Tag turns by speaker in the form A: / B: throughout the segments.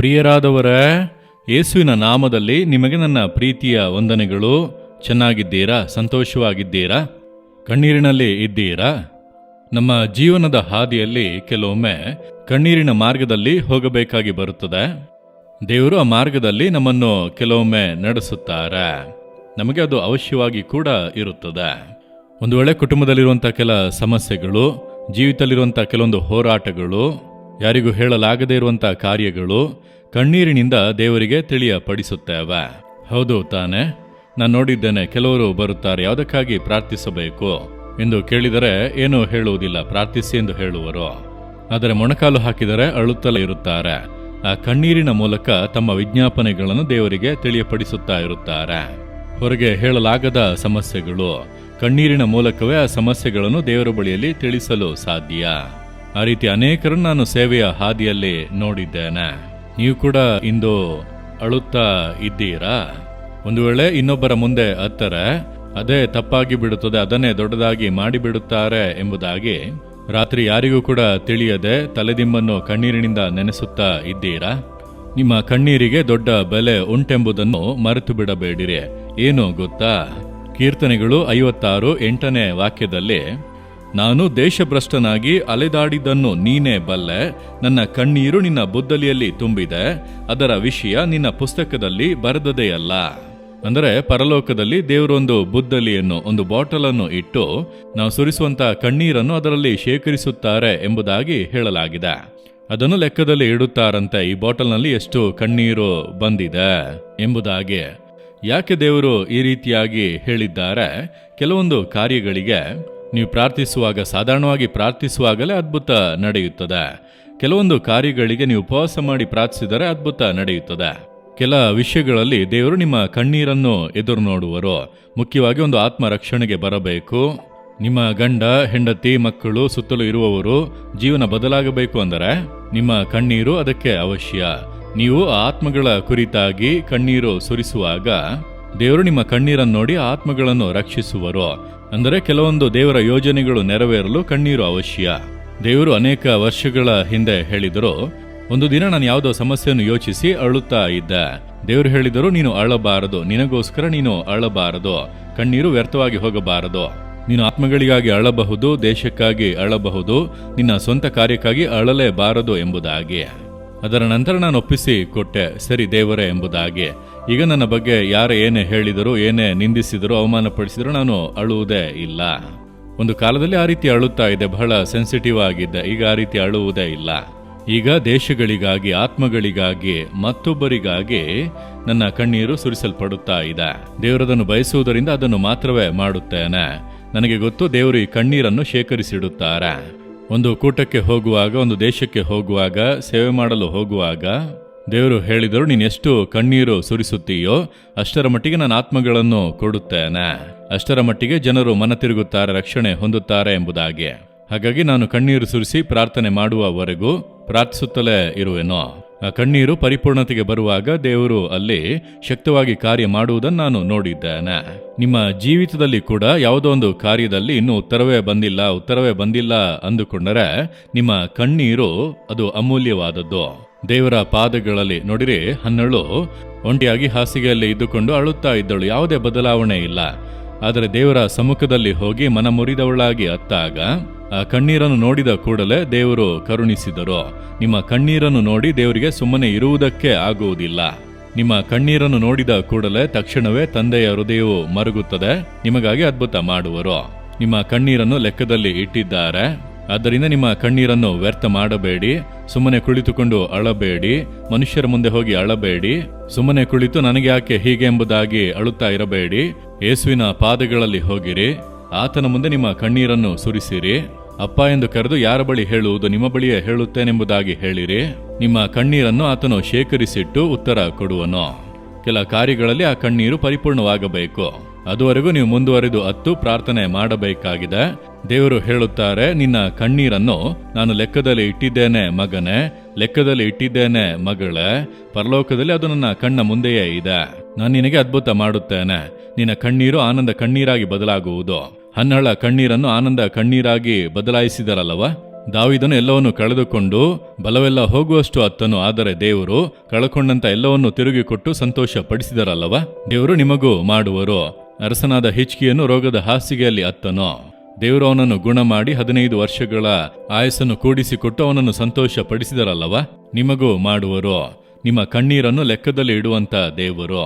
A: ಪ್ರಿಯರಾದವರೇ, ಯೇಸುವಿನ ನಾಮದಲ್ಲಿ ನಿಮಗೆ ನನ್ನ ಪ್ರೀತಿಯ ವಂದನೆಗಳು. ಚೆನ್ನಾಗಿದ್ದೀರಾ? ಸಂತೋಷವಾಗಿದ್ದೀರಾ? ಕಣ್ಣೀರಿನಲ್ಲಿ ಇದ್ದೀರಾ? ನಮ್ಮ ಜೀವನದ ಹಾದಿಯಲ್ಲಿ ಕೆಲವೊಮ್ಮೆ ಕಣ್ಣೀರಿನ ಮಾರ್ಗದಲ್ಲಿ ಹೋಗಬೇಕಾಗಿ ಬರುತ್ತದೆ. ದೇವರು ಆ ಮಾರ್ಗದಲ್ಲಿ ನಮ್ಮನ್ನು ಕೆಲವೊಮ್ಮೆ ನಡೆಸುತ್ತಾರೆ. ನಮಗೆ ಅದು ಅವಶ್ಯವಾಗಿ ಕೂಡ ಇರುತ್ತದೆ. ಒಂದು ವೇಳೆ ಕುಟುಂಬದಲ್ಲಿರುವಂಥ ಕೆಲ ಸಮಸ್ಯೆಗಳು, ಜೀವಿತದಲ್ಲಿರುವಂಥ ಕೆಲವೊಂದು ಹೋರಾಟಗಳು, ಯಾರಿಗೂ ಹೇಳಲಾಗದೇ ಇರುವಂಥ ಕಾರ್ಯಗಳು ಕಣ್ಣೀರಿನಿಂದ ದೇವರಿಗೆ ತಿಳಿಯಪಡಿಸುತ್ತೇವೆ. ಹೌದು ತಾನೆ? ನಾನು ನೋಡಿದ್ದೇನೆ, ಕೆಲವರು ಬರುತ್ತಾರೆ, ಯಾವುದಕ್ಕಾಗಿ ಪ್ರಾರ್ಥಿಸಬೇಕು ಎಂದು ಕೇಳಿದರೆ ಏನೂ ಹೇಳುವುದಿಲ್ಲ, ಪ್ರಾರ್ಥಿಸಿ ಎಂದು ಹೇಳುವರು. ಆದರೆ ಮೊಣಕಾಲು ಹಾಕಿದರೆ ಅಳುತ್ತಲೇ ಇರುತ್ತಾರೆ. ಆ ಕಣ್ಣೀರಿನ ಮೂಲಕ ತಮ್ಮ ವಿಜ್ಞಾಪನೆಗಳನ್ನು ದೇವರಿಗೆ ತಿಳಿಯಪಡಿಸುತ್ತಾ ಇರುತ್ತಾರೆ. ಹೊರಗೆ ಹೇಳಲಾಗದ ಸಮಸ್ಯೆಗಳು, ಕಣ್ಣೀರಿನ ಮೂಲಕವೇ ಆ ಸಮಸ್ಯೆಗಳನ್ನು ದೇವರ ಬಳಿಯಲ್ಲಿ ತಿಳಿಸಲು ಸಾಧ್ಯ. ಆ ರೀತಿ ಅನೇಕರನ್ನು ನಾನು ಸೇವೆಯ ಹಾದಿಯಲ್ಲಿ ನೋಡಿದ್ದೇನೆ. ನೀವು ಕೂಡ ಇಂದು ಅಳುತ್ತಾ ಇದ್ದೀರಾ? ಒಂದು ವೇಳೆ ಇನ್ನೊಬ್ಬರ ಮುಂದೆ ಅತ್ತರೆ ಅದೇ ತಪ್ಪಾಗಿ ಬಿಡುತ್ತದೆ, ಅದನ್ನೇ ದೊಡ್ಡದಾಗಿ ಮಾಡಿಬಿಡುತ್ತಾರೆ ಎಂಬುದಾಗಿ ರಾತ್ರಿ ಯಾರಿಗೂ ಕೂಡ ತಿಳಿಯದೆ ತಲೆದಿಂಬನ್ನು ಕಣ್ಣೀರಿನಿಂದ ನೆನೆಸುತ್ತಾ ಇದ್ದೀರಾ? ನಿಮ್ಮ ಕಣ್ಣೀರಿಗೆ ದೊಡ್ಡ ಬೆಲೆ ಉಂಟೆಂಬುದನ್ನು ಮರೆತು ಬಿಡಬೇಡಿರಿ. ಏನು ಗೊತ್ತಾ? ಕೀರ್ತನೆಗಳು 56:8 ವಾಕ್ಯದಲ್ಲಿ, ನಾನು ದೇಶಭ್ರಷ್ಟನಾಗಿ ಅಲೆದಾಡಿದ್ದನ್ನು ನೀನೇ ಬಲ್ಲೆ, ನನ್ನ ಕಣ್ಣೀರು ನಿನ್ನ ಬುದ್ದಲಿಯಲ್ಲಿ ತುಂಬಿದೆ, ಅದರ ವಿಷಯ ನಿನ್ನ ಪುಸ್ತಕದಲ್ಲಿ ಬರೆದದೆಯಲ್ಲ. ಅಂದರೆ ಪರಲೋಕದಲ್ಲಿ ದೇವರೊಂದು ಬುದ್ದಲಿಯನ್ನು, ಒಂದು ಬಾಟಲನ್ನು ಇಟ್ಟು ನಾವು ಸುರಿಸುವಂತ ಕಣ್ಣೀರನ್ನು ಅದರಲ್ಲಿ ಶೇಖರಿಸುತ್ತಾರೆ ಎಂಬುದಾಗಿ ಹೇಳಲಾಗಿದೆ. ಅದನ್ನು ಲೆಕ್ಕದಲ್ಲಿ ಇಡುತ್ತಾರಂತೆ, ಈ ಬಾಟಲ್ನಲ್ಲಿ ಎಷ್ಟು ಕಣ್ಣೀರು ಬಂದಿದೆ ಎಂಬುದಾಗಿ. ಯಾಕೆ ದೇವರು ಈ ರೀತಿಯಾಗಿ ಹೇಳಿದ್ದಾರೆ? ಕೆಲವೊಂದು ಕಾರ್ಯಗಳಿಗೆ ನೀವು ಪ್ರಾರ್ಥಿಸುವಾಗ, ಸಾಧಾರಣವಾಗಿ ಪ್ರಾರ್ಥಿಸುವಾಗಲೇ ಅದ್ಭುತ ನಡೆಯುತ್ತದೆ. ಕೆಲವೊಂದು ಕಾರ್ಯಗಳಿಗೆ ನೀವು ಉಪವಾಸ ಮಾಡಿ ಪ್ರಾರ್ಥಿಸಿದರೆ ಅದ್ಭುತ ನಡೆಯುತ್ತದೆ. ಕೆಲ ವಿಷಯಗಳಲ್ಲಿ ದೇವರು ನಿಮ್ಮ ಕಣ್ಣೀರನ್ನು ಎದುರು ನೋಡುವರು. ಮುಖ್ಯವಾಗಿ ಒಂದು ಆತ್ಮ ರಕ್ಷಣೆಗೆ ಬರಬೇಕು. ನಿಮ್ಮ ಗಂಡ, ಹೆಂಡತಿ, ಮಕ್ಕಳು, ಸುತ್ತಲೂ ಇರುವವರು ಜೀವನ ಬದಲಾಗಬೇಕು ಅಂದರೆ ನಿಮ್ಮ ಕಣ್ಣೀರು ಅದಕ್ಕೆ ಅವಶ್ಯ. ನೀವು ಆತ್ಮಗಳ ಕುರಿತಾಗಿ ಕಣ್ಣೀರು ಸುರಿಸುವಾಗ ದೇವರು ನಿಮ್ಮ ಕಣ್ಣೀರನ್ನು ನೋಡಿ ಆತ್ಮಗಳನ್ನು ರಕ್ಷಿಸುವರು. ಅಂದರೆ ಕೆಲವೊಂದು ದೇವರ ಯೋಜನೆಗಳು ನೆರವೇರಲು ಕಣ್ಣೀರು ಅವಶ್ಯ. ದೇವರು ಅನೇಕ ವರ್ಷಗಳ ಹಿಂದೆ ಹೇಳಿದರು, ಒಂದು ದಿನ ನಾನು ಯಾವುದೋ ಸಮಸ್ಯೆಯನ್ನು ಯೋಚಿಸಿ ಅಳುತ್ತಾ ಇದ್ದೆ. ದೇವರು ಹೇಳಿದರು, ನೀನು ಅಳಬಾರದು, ನಿನಗೋಸ್ಕರ ನೀನು ಅಳಬಾರದು, ಕಣ್ಣೀರು ವ್ಯರ್ಥವಾಗಿ ಹೋಗಬಾರದು. ನೀನು ಆತ್ಮಗಳಿಗಾಗಿ ಅಳಬಹುದು, ದೇಶಕ್ಕಾಗಿ ಅಳಬಹುದು, ನಿನ್ನ ಸ್ವಂತ ಕಾರ್ಯಕ್ಕಾಗಿ ಅಳಲೇಬಾರದು ಎಂಬುದಾಗಿ. ಅದರ ನಂತರ ನಾನು ಒಪ್ಪಿಸಿ ಕೊಟ್ಟೆ, ಸರಿ ದೇವರೇ ಎಂಬುದಾಗಿ. ಈಗ ನನ್ನ ಬಗ್ಗೆ ಯಾರೇ ಏನೇ ಹೇಳಿದರು, ಏನೇ ನಿಂದಿಸಿದರು, ಅವಮಾನಪಡಿಸಿದರು, ನಾನು ಅಳುವುದೇ ಇಲ್ಲ. ಒಂದು ಕಾಲದಲ್ಲಿ ಆ ರೀತಿ ಅಳುತ್ತಾ ಇದ್ದೆ, ಬಹಳ ಸೆನ್ಸಿಟಿವ್ ಆಗಿದ್ದೆ. ಈಗ ಆ ರೀತಿ ಅಳುವುದೇ ಇಲ್ಲ. ಈಗ ದೇಶಗಳಿಗಾಗಿ, ಆತ್ಮಗಳಿಗಾಗಿ, ಮತ್ತೊಬ್ಬರಿಗಾಗಿ ನನ್ನ ಕಣ್ಣೀರು ಸುರಿಸಲ್ಪಡುತ್ತಾ ಇದೆ. ದೇವರದನ್ನು ಬಯಸುವುದರಿಂದ ಅದನ್ನು ಮಾತ್ರವೇ ಮಾಡುತ್ತೇನೆ. ನನಗೆ ಗೊತ್ತು, ದೇವರು ಈ ಕಣ್ಣೀರನ್ನು ಶೇಖರಿಸಿಡುತ್ತಾರೆ. ಒಂದು ಕೂಟಕ್ಕೆ ಹೋಗುವಾಗ, ಒಂದು ದೇಶಕ್ಕೆ ಹೋಗುವಾಗ, ಸೇವೆ ಮಾಡಲು ಹೋಗುವಾಗ ದೇವರು ಹೇಳಿದರು, ನೀನು ಎಷ್ಟು ಕಣ್ಣೀರು ಸುರಿಸುತ್ತೀಯೋ ಅಷ್ಟರ ಮಟ್ಟಿಗೆ ನಾನು ಆತ್ಮಗಳನ್ನು ಕೊಡುತ್ತೇನೆ, ಅಷ್ಟರ ಮಟ್ಟಿಗೆ ಜನರು ಮನ ತಿರುಗುತ್ತಾರೆ, ರಕ್ಷಣೆ ಹೊಂದುತ್ತಾರೆ ಎಂಬುದಾಗಿ. ಹಾಗಾಗಿ ನಾನು ಕಣ್ಣೀರು ಸುರಿಸಿ ಪ್ರಾರ್ಥನೆ ಮಾಡುವವರೆಗೂ ಪ್ರಾರ್ಥಿಸುತ್ತಲೇ ಇರುವೆನೋ. ಆ ಕಣ್ಣೀರು ಪರಿಪೂರ್ಣತೆಗೆ ಬರುವಾಗ ದೇವರು ಅಲ್ಲಿ ಶಕ್ತವಾಗಿ ಕಾರ್ಯ ಮಾಡುವುದನ್ನು ನಾನು ನೋಡಿದ್ದೇನೆ. ನಿಮ್ಮ ಜೀವಿತದಲ್ಲಿ ಕೂಡ ಯಾವುದೋ ಒಂದು ಕಾರ್ಯದಲ್ಲಿ ಇನ್ನೂ ಉತ್ತರವೇ ಬಂದಿಲ್ಲ ಅಂದುಕೊಂಡರೆ ನಿಮ್ಮ ಕಣ್ಣೀರು ಅದು ಅಮೂಲ್ಯವಾದದ್ದು. ದೇವರ ಪಾದಗಳಲ್ಲಿ ನೋಡಿರಿ, ಹನ್ನಳು ಒಂಟಿಯಾಗಿ ಹಾಸಿಗೆಯಲ್ಲಿ ಇದ್ದುಕೊಂಡು ಅಳುತ್ತಾ ಇದ್ದಳು, ಯಾವುದೇ ಬದಲಾವಣೆ ಇಲ್ಲ. ಆದರೆ ದೇವರ ಸಮ್ಮುಖದಲ್ಲಿ ಹೋಗಿ ಮನ ಮುರಿದವಳಾಗಿ ಅತ್ತಾಗ ಆ ಕಣ್ಣೀರನ್ನು ನೋಡಿದ ಕೂಡಲೇ ದೇವರು ಕರುಣಿಸಿದರು. ನಿಮ್ಮ ಕಣ್ಣೀರನ್ನು ನೋಡಿ ದೇವರಿಗೆ ಸುಮ್ಮನೆ ಇರುವುದಕ್ಕೆ ಆಗುವುದಿಲ್ಲ. ನಿಮ್ಮ ಕಣ್ಣೀರನ್ನು ನೋಡಿದ ಕೂಡಲೇ ತಕ್ಷಣವೇ ತಂದೆಯ ಹೃದಯವು ಮರುಗುತ್ತದೆ, ನಿಮಗಾಗಿ ಅದ್ಭುತ ಮಾಡುವರು. ನಿಮ್ಮ ಕಣ್ಣೀರನ್ನು ಲೆಕ್ಕದಲ್ಲಿ ಇಟ್ಟಿದ್ದಾರೆ. ಆದ್ದರಿಂದ ನಿಮ್ಮ ಕಣ್ಣೀರನ್ನು ವ್ಯರ್ಥ ಮಾಡಬೇಡಿ. ಸುಮ್ಮನೆ ಕುಳಿತುಕೊಂಡು ಅಳಬೇಡಿ, ಮನುಷ್ಯರ ಮುಂದೆ ಹೋಗಿ ಅಳಬೇಡಿ. ಸುಮ್ಮನೆ ಕುಳಿತು ನನಗೆ ಯಾಕೆ ಹೀಗೆ ಎಂಬುದಾಗಿ ಅಳುತ್ತಾ ಇರಬೇಡಿ. ಯೇಸುವಿನ ಪಾದಗಳಲ್ಲಿ ಹೋಗಿರಿ, ಆತನ ಮುಂದೆ ನಿಮ್ಮ ಕಣ್ಣೀರನ್ನು ಸುರಿಸಿರಿ. ಅಪ್ಪ ಎಂದು ಕರೆದು ಯಾರ ಬಳಿ ಹೇಳುವುದು, ನಿಮ್ಮ ಬಳಿಯೇ ಹೇಳುತ್ತೇನೆಂಬುದಾಗಿ ಹೇಳಿರಿ. ನಿಮ್ಮ ಕಣ್ಣೀರನ್ನು ಆತನು ಶೇಖರಿಸಿಟ್ಟು ಉತ್ತರ ಕೊಡುವನು. ಕೆಲ ಕಾರ್ಯಗಳಲ್ಲಿ ಆ ಕಣ್ಣೀರು ಪರಿಪೂರ್ಣವಾಗಬೇಕು. ಅದುವರೆಗೂ ನೀವು ಮುಂದುವರೆದು ಅತ್ತು ಪ್ರಾರ್ಥನೆ ಮಾಡಬೇಕಾಗಿದೆ. ದೇವರು ಹೇಳುತ್ತಾರೆ, ನಿನ್ನ ಕಣ್ಣೀರನ್ನು ನಾನು ಲೆಕ್ಕದಲ್ಲಿ ಇಟ್ಟಿದ್ದೇನೆ ಮಗನೇ, ಲೆಕ್ಕದಲ್ಲಿ ಇಟ್ಟಿದ್ದೇನೆ ಮಗಳೇ. ಪರಲೋಕದಲ್ಲಿ ಅದು ನನ್ನ ಕಣ್ಣ ಮುಂದೆಯೇ ಇದೆ. ನಾನು ನಿನಗೆ ಅದ್ಭುತ ಮಾಡುತ್ತೇನೆ. ನಿನ್ನ ಕಣ್ಣೀರು ಆನಂದ ಕಣ್ಣೀರಾಗಿ ಬದಲಾಗುವುದು. ಹನ್ನಳ ಕಣ್ಣೀರನ್ನು ಆನಂದ ಕಣ್ಣೀರಾಗಿ ಬದಲಾಯಿಸಿದರಲ್ಲವ. ದಾವೀದನು ಎಲ್ಲವನ್ನು ಕಳೆದುಕೊಂಡು ಬಲವೆಲ್ಲ ಹೋಗುವಷ್ಟು ಅತ್ತನು, ಆದರೆ ದೇವರು ಕಳಕೊಂಡಂತ ಎಲ್ಲವನ್ನು ತಿರುಗಿ ಕೊಟ್ಟು ಸಂತೋಷ ಪಡಿಸಿದರಲ್ಲವ. ದೇವರು ನಿಮಗೂ ಮಾಡುವರು. ಅರಸನಾದ ಹಿಜ್ಕೀಯನು ರೋಗದ ಹಾಸಿಗೆಯಲ್ಲಿ ಅತ್ತನು. ದೇವರು ಅವನನ್ನು ಗುಣ ಮಾಡಿ 15 ವರ್ಷಗಳ ಆಯಸ್ಸನ್ನು ಕೂಡಿಸಿಕೊಟ್ಟು ಅವನನ್ನು ಸಂತೋಷ ಪಡಿಸಿದರಲ್ಲವ. ನಿಮಗೂ ಮಾಡುವರು. ನಿಮ್ಮ ಕಣ್ಣೀರನ್ನು ಲೆಕ್ಕದಲ್ಲಿ ಇಡುವಂತ ದೇವರು.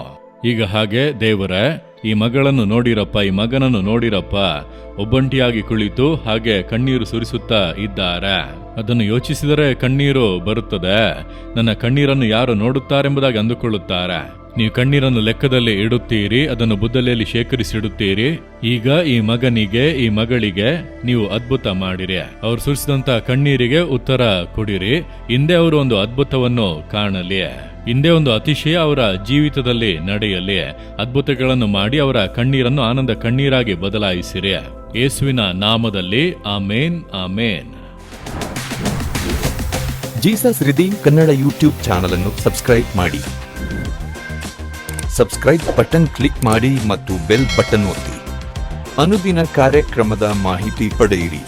A: ಈಗ ಹಾಗೆ ದೇವರೇ, ಈ ಮಗಳನ್ನು ನೋಡಿರಪ್ಪ, ಈ ಮಗನನ್ನು ನೋಡಿರಪ್ಪ, ಒಬ್ಬಂಟಿಯಾಗಿ ಕುಳಿತು ಹಾಗೆ ಕಣ್ಣೀರು ಸುರಿಸುತ್ತಾ ಇದ್ದಾರೆ. ಅದನ್ನು ಯೋಚಿಸಿದರೆ ಕಣ್ಣೀರು ಬರುತ್ತದೆ. ನನ್ನ ಕಣ್ಣೀರನ್ನು ಯಾರು ನೋಡುತ್ತಾರೆಂಬುದಾಗಿ ಅಂದುಕೊಳ್ಳುತ್ತಾರೆ. ನೀವು ಕಣ್ಣೀರನ್ನು ಲೆಕ್ಕದಲ್ಲಿ ಇಡುತ್ತೀರಿ, ಅದನ್ನು ಬುದ್ದಲೆಯಲ್ಲಿ ಶೇಖರಿಸಿಡುತ್ತೀರಿ. ಈಗ ಈ ಮಗನಿಗೆ, ಈ ಮಗಳಿಗೆ ನೀವು ಅದ್ಭುತ ಮಾಡಿರಿ. ಅವರು ಸುರಿಸಿದಂತ ಕಣ್ಣೀರಿಗೆ ಉತ್ತರ ಕೊಡಿರಿ. ಹಿಂದೆ ಅವರು ಒಂದು ಅದ್ಭುತವನ್ನು ಕಾಣಲಿ. ಹಿಂದೆ ಒಂದು ಅತಿಶಯ ಅವರ ಜೀವಿತದಲ್ಲಿ ನಡೆಯಲಿ. ಅದ್ಭುತಗಳನ್ನು ಮಾಡಿ ಅವರ ಕಣ್ಣೀರನ್ನು ಆನಂದ ಕಣ್ಣೀರಾಗಿ ಬದಲಾಯಿಸಿರಿ. ಯೇಸುವಿನ ನಾಮದಲ್ಲಿ ಆಮೇನ್, ಆಮೇನ್.
B: ಜೀಸಸ್ ರಿದೀಮ್ ಕನ್ನಡ ಯೂಟ್ಯೂಬ್ ಚಾನಲ್ ಅನ್ನು ಸಬ್ಸ್ಕ್ರೈಬ್ ಮಾಡಿ. ಸಬ್ಸ್ಕ್ರೈಬ್ ಬಟನ್ ಕ್ಲಿಕ್ ಮಾಡಿ ಮತ್ತು ಬೆಲ್ ಬಟನ್ ಒತ್ತಿ. ಅನುದಿನ ಕಾರ್ಯಕ್ರಮದ ಮಾಹಿತಿ ಪಡೆಯಿರಿ.